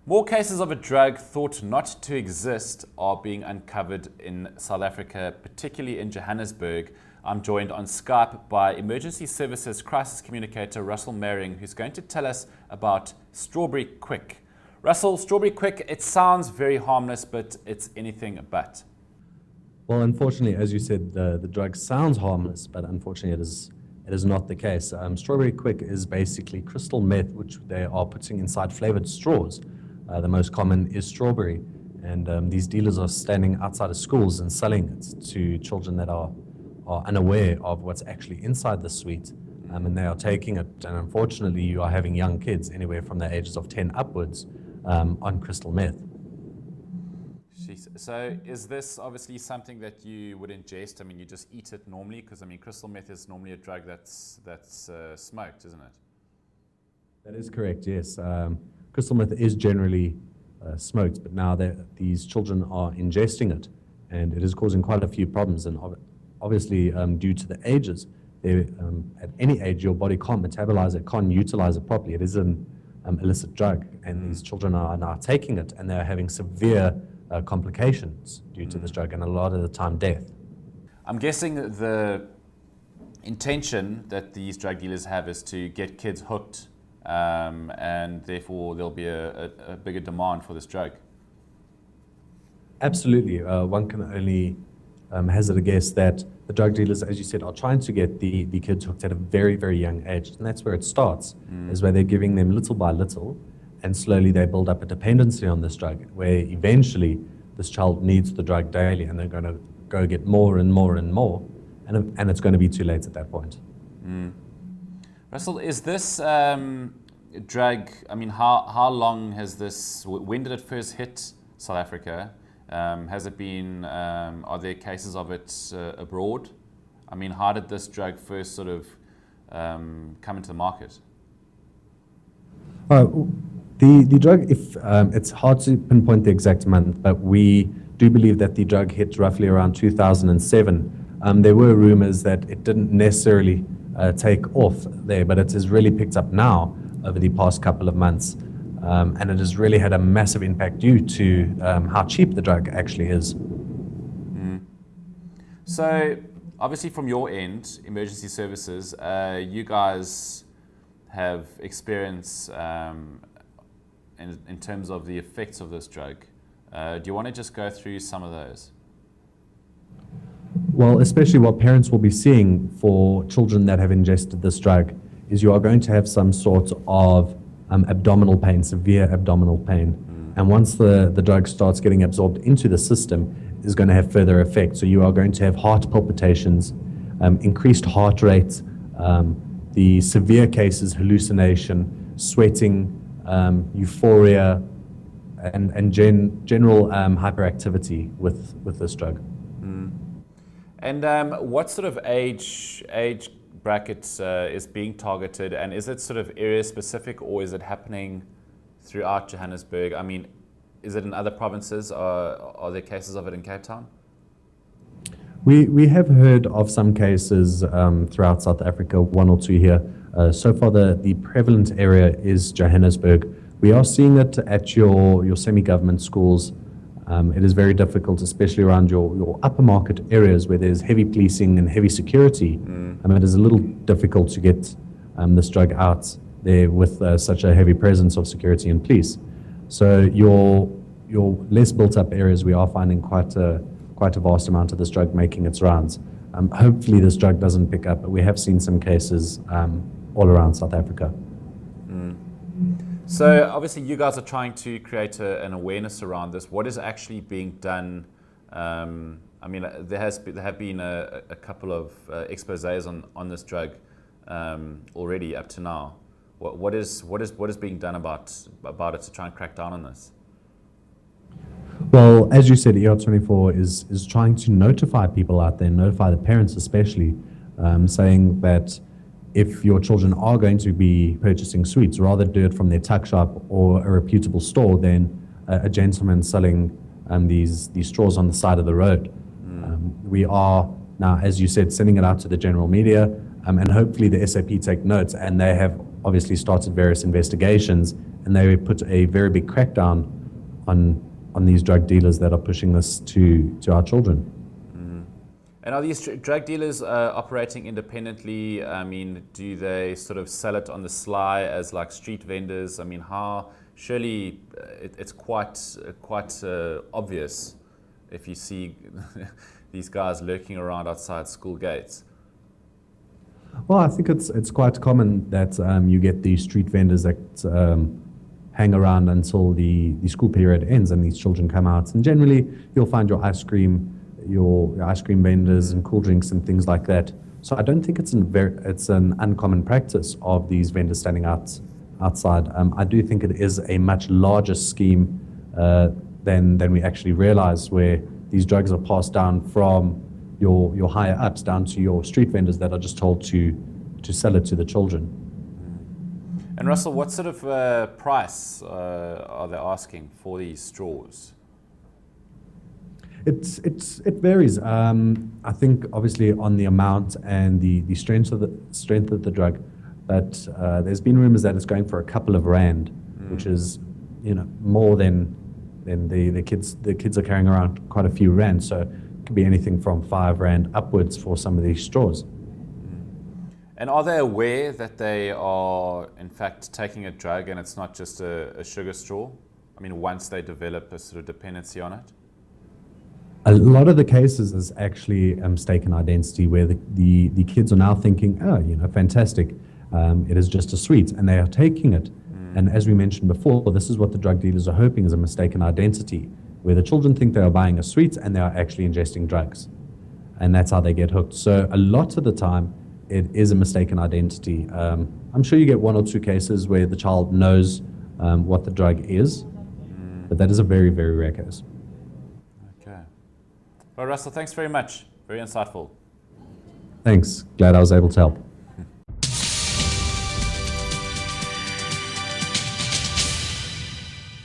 More cases of a drug thought not to exist are being uncovered in South Africa, particularly in Johannesburg. I'm joined on Skype by Emergency Services Crisis Communicator Russell Mehring, who's going to tell us about Strawberry Quick. Russell, Strawberry Quick, it sounds very harmless, but it's anything but. Well, unfortunately, as you said, the drug sounds harmless, but unfortunately it is not the case. Strawberry Quick is basically crystal meth, which they are putting inside flavored straws. The most common is strawberry, and these dealers are standing outside of schools and selling it to children that are unaware of what's actually inside the sweet, and they are taking it. And unfortunately, you are having young kids, anywhere from the ages of 10 upwards, on crystal meth. So is this obviously something that you would ingest? I mean, you just eat it normally? Because, I mean, crystal meth is normally a drug that's smoked, isn't it? That is correct, yes. Crystal meth is generally smoked, but now these children are ingesting it, and it is causing quite a few problems. And obviously, due to the ages, at any age, your body can't metabolize it, can't utilize it properly. It is an illicit drug, and these children are now taking it, and they're having severe complications due to this drug, and a lot of the time death. I'm guessing the intention that these drug dealers have is to get kids hooked, and therefore there'll be a bigger demand for this drug. Absolutely. One can only hazard a guess that the drug dealers, as you said, are trying to get the kids hooked at a very, very young age. And that's where it starts, is where they're giving them little by little, and slowly they build up a dependency on this drug, where eventually this child needs the drug daily, and they're going to go get more and more and more, and it's going to be too late at that point. Russell, is this drug, I mean, how long has this, when did it first hit South Africa? Has it been, are there cases of it abroad? I mean, how did this drug first sort of come into the market? The drug, it's hard to pinpoint the exact month, but we do believe that the drug hit roughly around 2007. There were rumors that it didn't necessarily take off there, but it has really picked up now over the past couple of months. And it has really had a massive impact due to how cheap the drug actually is. So, obviously from your end, emergency services, you guys have experience in terms of the effects of this drug. Do you want to just go through some of those? Well, especially what parents will be seeing for children that have ingested this drug is you are going to have some sort of abdominal pain, severe abdominal pain. And once the drug starts getting absorbed into the system, is going to have further effects. So you are going to have heart palpitations, increased heart rate, the severe cases, hallucination, sweating, euphoria, and general hyperactivity with this drug. And what sort of age bracket is being targeted, and is it sort of area specific, or is it happening throughout Johannesburg? I mean, is it in other provinces, or are there cases of it in Cape Town? We have heard of some cases throughout South Africa, one or two here. So far the prevalent area is Johannesburg. We are seeing it at your semi-government schools. It is very difficult, especially around your upper market areas where there's heavy policing and heavy security. It is a little difficult to get this drug out there with such a heavy presence of security and police. So your less built up areas, we are finding quite a vast amount of this drug making its rounds. Hopefully this drug doesn't pick up, but we have seen some cases all around South Africa. So obviously you guys are trying to create an awareness around this. What is actually being done? I mean, there have been a couple of exposés on this drug already up to now. What is being done about it to try and crack down on this? Well, as you said, ER24 is trying to notify people out there, notify the parents especially, saying that if your children are going to be purchasing sweets, rather do it from their tuck shop or a reputable store than a gentleman selling these straws on the side of the road. We are now, as you said, sending it out to the general media, and hopefully the SAP take notes, and they have obviously started various investigations, and they put a very big crackdown on these drug dealers that are pushing this to our children. And are these drug dealers operating independently? I mean, do they sort of sell it on the sly as like street vendors? I mean, surely it's quite obvious if you see these guys lurking around outside school gates. Well, I think it's quite common that you get these street vendors that hang around until the school period ends and these children come out. And generally, you'll find your ice cream vendors and cool drinks and things like that. So I don't think it's an uncommon practice of these vendors standing outside. I do think it is a much larger scheme than we actually realize, where these drugs are passed down from your higher ups down to your street vendors that are just told to sell it to the children. And Russell, what sort of price are they asking for these straws? It varies. I think obviously on the amount and the strength of the drug, but there's been rumors that it's going for a couple of rand, which is more than the kids are carrying around quite a few rand. So it could be anything from 5 rand upwards for some of these straws. And are they aware that they are in fact taking a drug and it's not just a sugar straw? I mean, once they develop a sort of dependency on it? A lot of the cases is actually mistaken identity, where the kids are now thinking, fantastic, it is just a sweet, and they are taking it. And as we mentioned before, this is what the drug dealers are hoping is a mistaken identity, where the children think they are buying a sweet and they are actually ingesting drugs. And that's how they get hooked. So a lot of the time, it is a mistaken identity. I'm sure you get 1 or 2 cases where the child knows what the drug is, but that is a very, very rare case. Okay. Well, Russell, thanks very much. Very insightful. Thanks. Glad I was able to help.